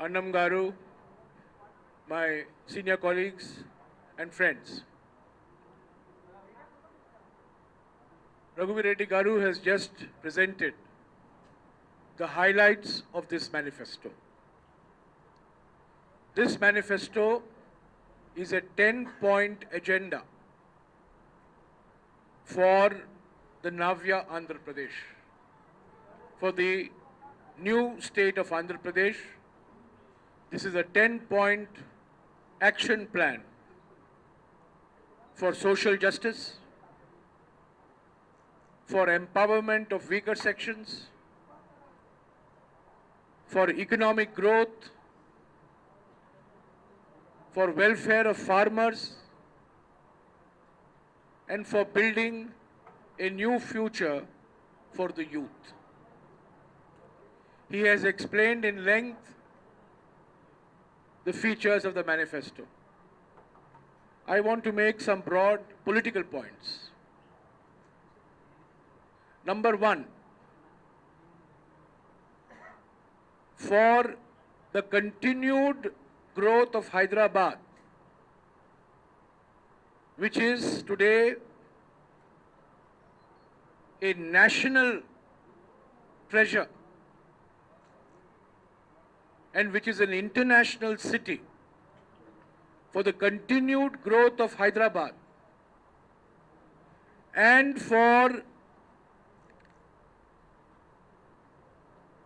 Annam Garu, my senior colleagues and friends. Raghuveer Reddy Garu has just presented the highlights of this manifesto. This manifesto is a 10-point agenda for the Navya Andhra Pradesh, for the new state of Andhra Pradesh. This is a 10-point action plan for social justice, for empowerment of weaker sections, for economic growth, for welfare of farmers, and for building a new future for the youth. He has explained in length the features of the manifesto. I want to make some broad political points. Number one, for the continued growth of Hyderabad, which is today a national treasure and which is an international city, for the continued growth of Hyderabad and for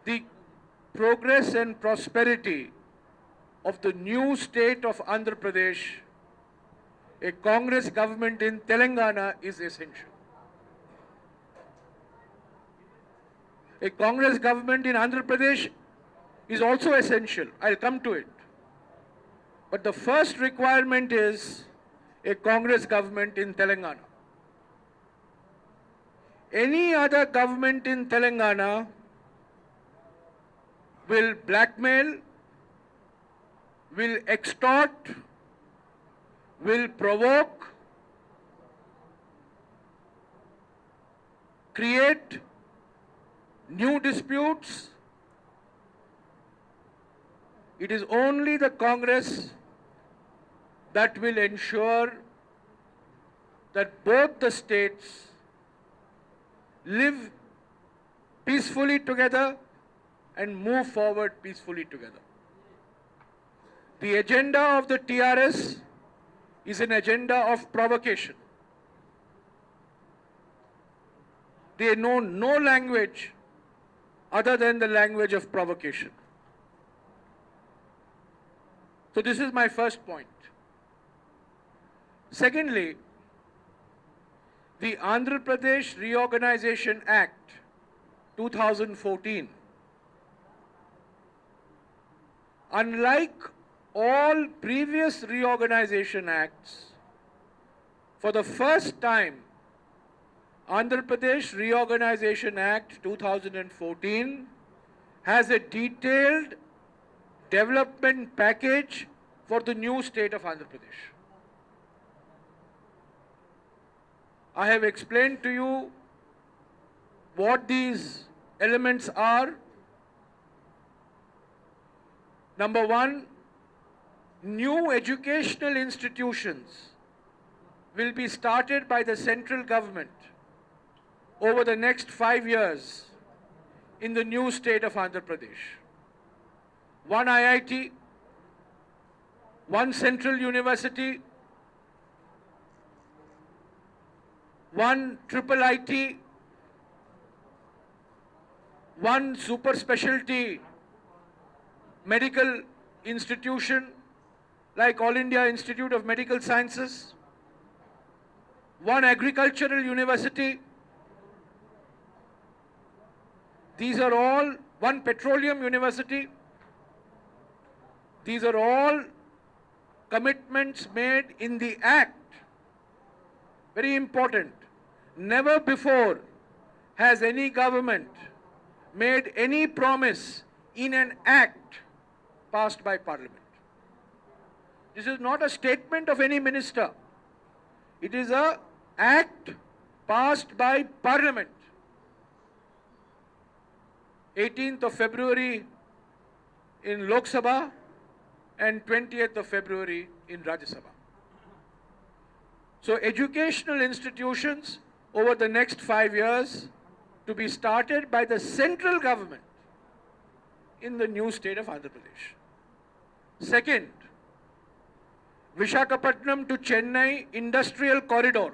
the progress and prosperity of the new state of Andhra Pradesh, a Congress government in Telangana is essential. A Congress government in Andhra Pradesh is also essential. I'll come to it. But the first requirement is a Congress government in Telangana. Any other government in Telangana will blackmail, will extort, will provoke, create new disputes. It is only the Congress that will ensure that both the states live peacefully together and move forward peacefully together. The agenda of the TRS is an agenda of provocation. They know no language other than the language of provocation. So this is my first point. Secondly, the Andhra Pradesh Reorganization Act 2014, unlike all previous reorganization acts, for the first time, Andhra Pradesh Reorganization Act 2014 has a detailed development package for the new state of Andhra Pradesh. I have explained to you what these elements are. Number one, new educational institutions will be started by the central government over the next 5 years in the new state of Andhra Pradesh. One IIT, one central university, one triple IT, one super specialty medical institution like All India Institute of Medical Sciences, one agricultural university. These are all, one petroleum university. These are all commitments made in the Act. Very important. Never before has any government made any promise in an Act passed by Parliament. This is not a statement of any minister. It is an Act passed by Parliament. 18th of February in Lok Sabha and 20th of February in Rajya Sabha. So educational institutions over the next 5 years to be started by the central government in the new state of Andhra Pradesh. Second, Visakhapatnam to Chennai industrial corridor,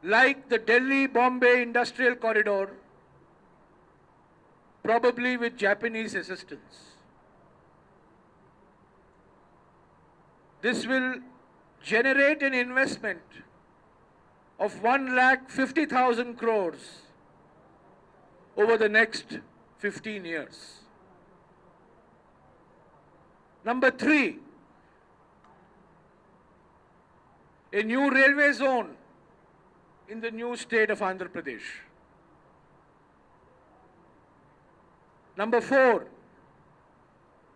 like the Delhi-Bombay industrial corridor, probably with Japanese assistance. This will generate an investment of 1,50,000 crores over the next 15 years. Number 3, a new railway zone in the new state of Andhra Pradesh. Number 4,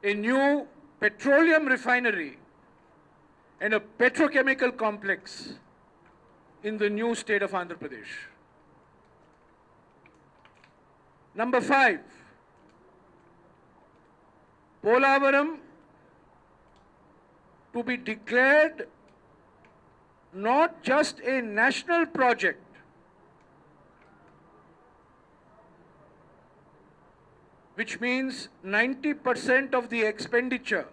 a new petroleum refinery and a petrochemical complex in the new state of Andhra Pradesh. Number 5, Polavaram to be declared not just a national project, which means 90% of the expenditure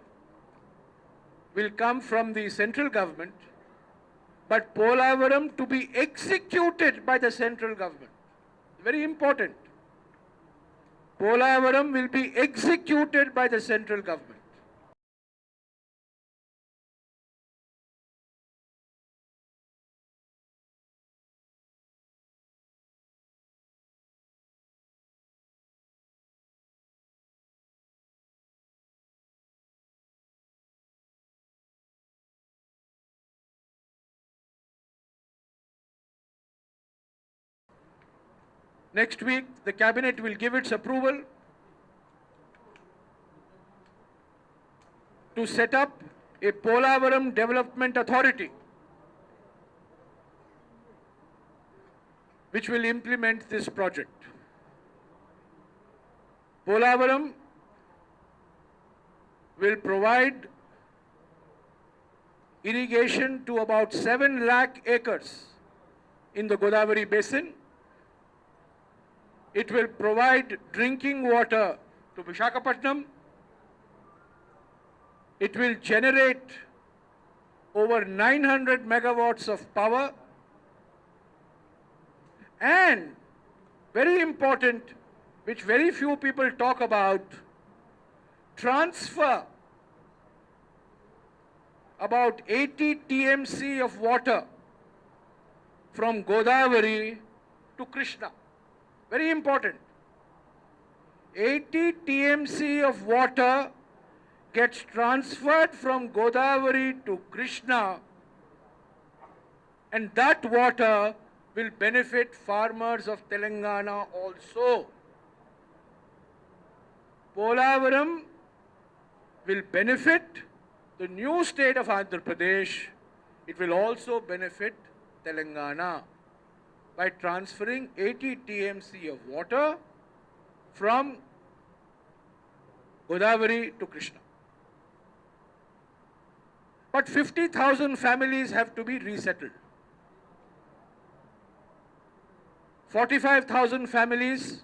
will come from the central government, but Polavaram to be executed by the central government. Very important. Polavaram will be executed by the central government. Next week, the cabinet will give its approval to set up a Polavaram Development Authority, which will implement this project. Polavaram will provide irrigation to about 7 lakh acres in the Godavari Basin. It will provide drinking water to Visakhapatnam. It will generate over 900 megawatts of power. And very important, which very few people talk about, transfer about 80 TMC of water from Godavari to Krishna. Very important. 80 TMC of water gets transferred from Godavari to Krishna, and that water will benefit farmers of Telangana also. Polavaram will benefit the new state of Andhra Pradesh. It will also benefit Telangana by transferring 80 TMC of water from Godavari to Krishna. But 50,000 families have to be resettled. 45,000 families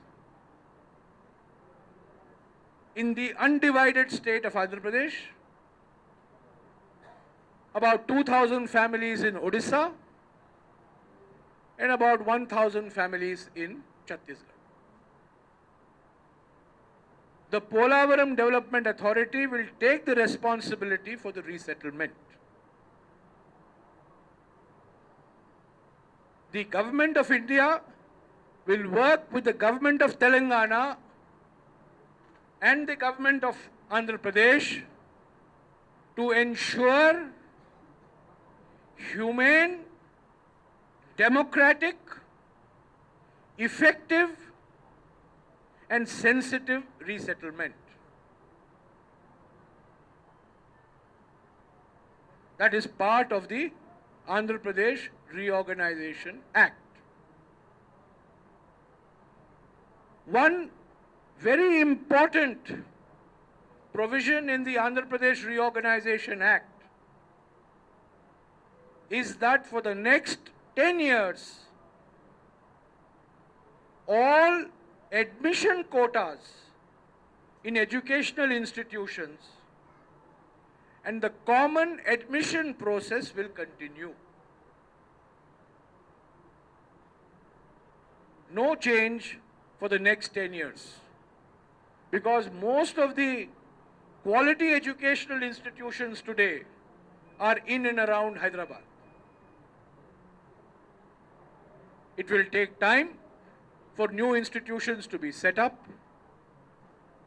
in the undivided state of Andhra Pradesh, about 2,000 families in Odisha, and about 1,000 families in Chhattisgarh. The Polavaram Development Authority will take the responsibility for the resettlement. The Government of India will work with the Government of Telangana and the Government of Andhra Pradesh to ensure humane, democratic, effective and sensitive resettlement. That is part of the Andhra Pradesh Reorganization Act. One very important provision in the Andhra Pradesh Reorganization Act is that for the next 10 years, all admission quotas in educational institutions and the common admission process will continue. No change for the next 10 years. Because most of the quality educational institutions today are in and around Hyderabad. It will take time for new institutions to be set up,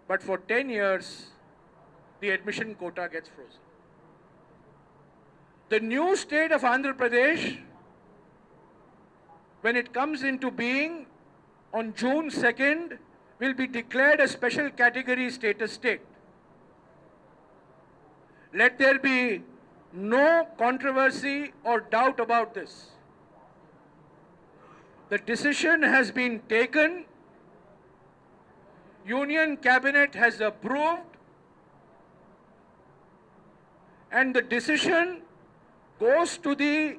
but for 10 years, the admission quota gets frozen. The new state of Andhra Pradesh, when it comes into being on June 2nd, will be declared a special category status state. Let there be no controversy or doubt about this. The decision has been taken, Union Cabinet has approved, and the decision goes to the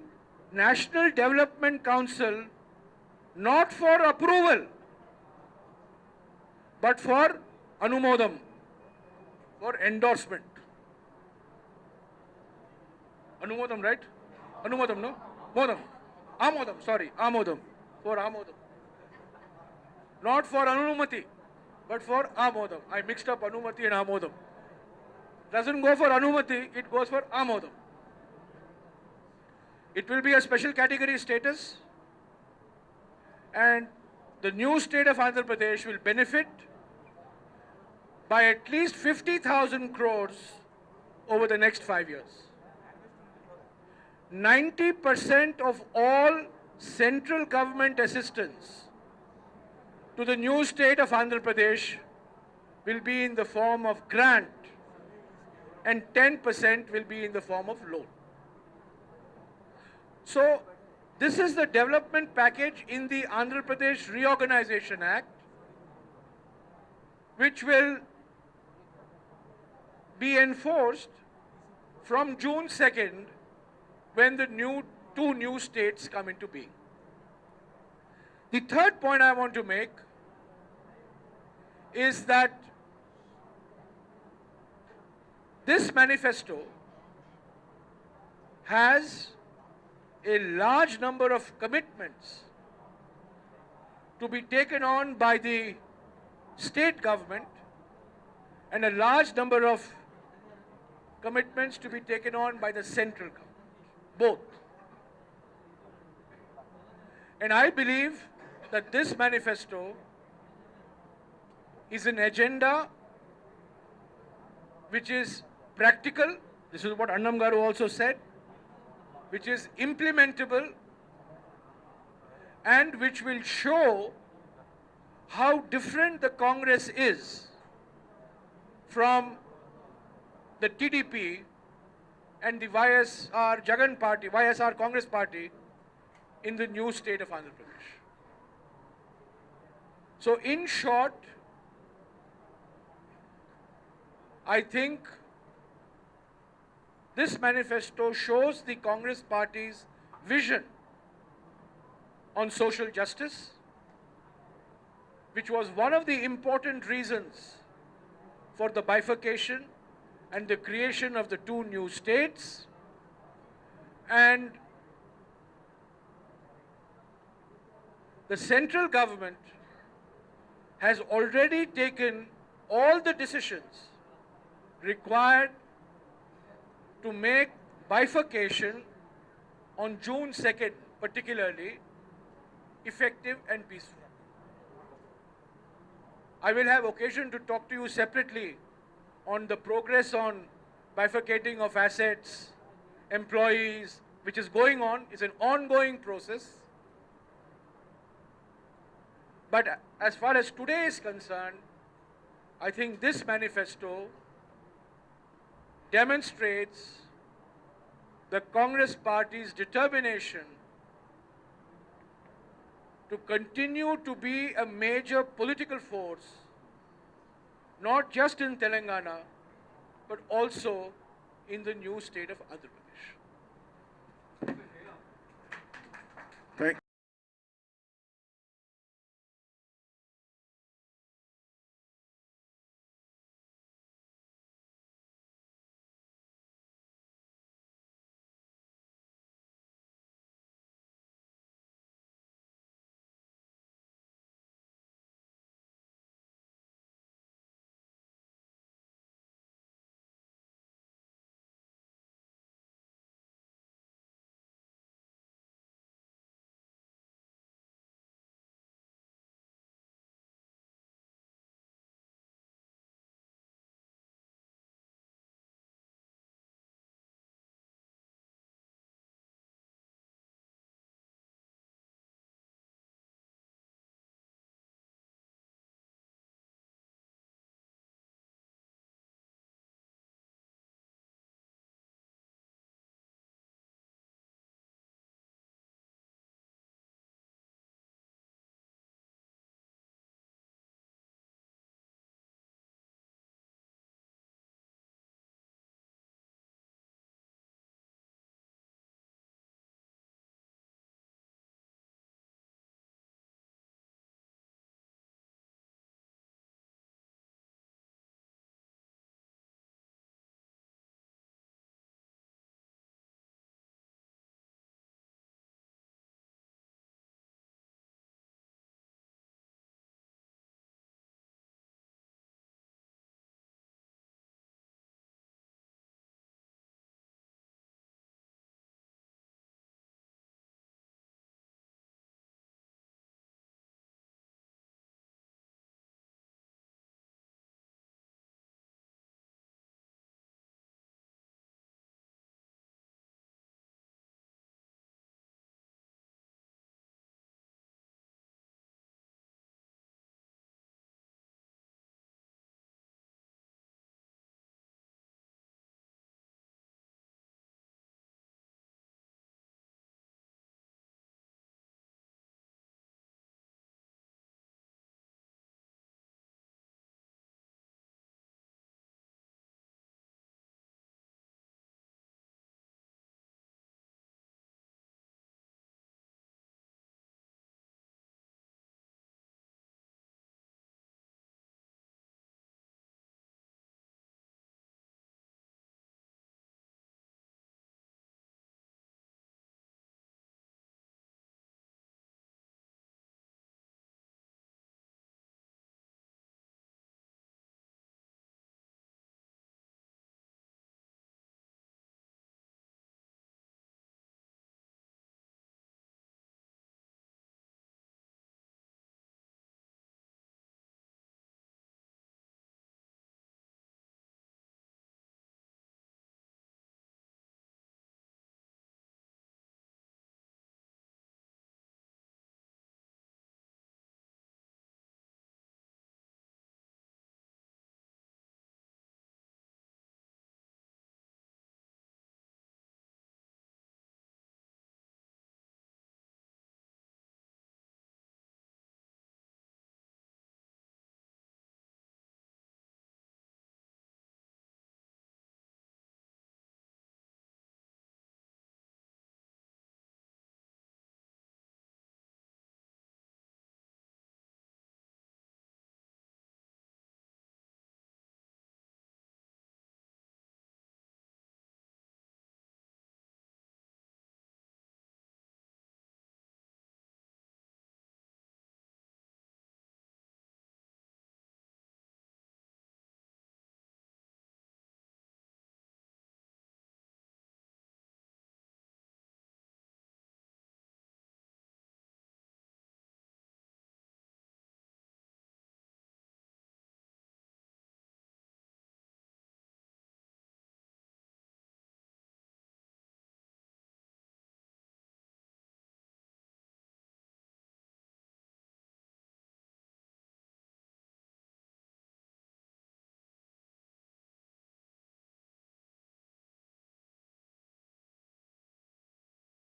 National Development Council not for approval, but for anumodam, for endorsement. Anumodam, right? Anumodam, no? Modam. Amodam, sorry, amodam. For amodam. Not for anumati, but for amodam. I mixed up anumati and amodam. Doesn't go for anumati, it goes for amodam. It will be a special category status, and the new state of Andhra Pradesh will benefit by at least 50,000 crores over the next 5 years. 90% of all central government assistance to the new state of Andhra Pradesh will be in the form of grant, and 10% will be in the form of loan. So, this is the development package in the Andhra Pradesh Reorganization Act, which will be enforced from June 2nd, when the two new states come into being. The third point I want to make is that this manifesto has a large number of commitments to be taken on by the state government and a large number of commitments to be taken on by the central government. Both. And I believe that this manifesto is an agenda which is practical, this is what Annam Garu also said, which is implementable, and which will show how different the Congress is from the TDP and the YSR Jagan party, YSR Congress party in the new state of Andhra Pradesh. So in short, I think this manifesto shows the Congress party's vision on social justice, which was one of the important reasons for the bifurcation and the creation of the two new states, and the central government has already taken all the decisions required to make bifurcation on June 2nd, particularly, effective and peaceful. I will have occasion to talk to you separately on the progress on bifurcating of assets, employees, which is going on. It's an ongoing process. But as far as today is concerned, I think this manifesto demonstrates the Congress party's determination to continue to be a major political force not just in Telangana, but also in the new state of Andhra Pradesh.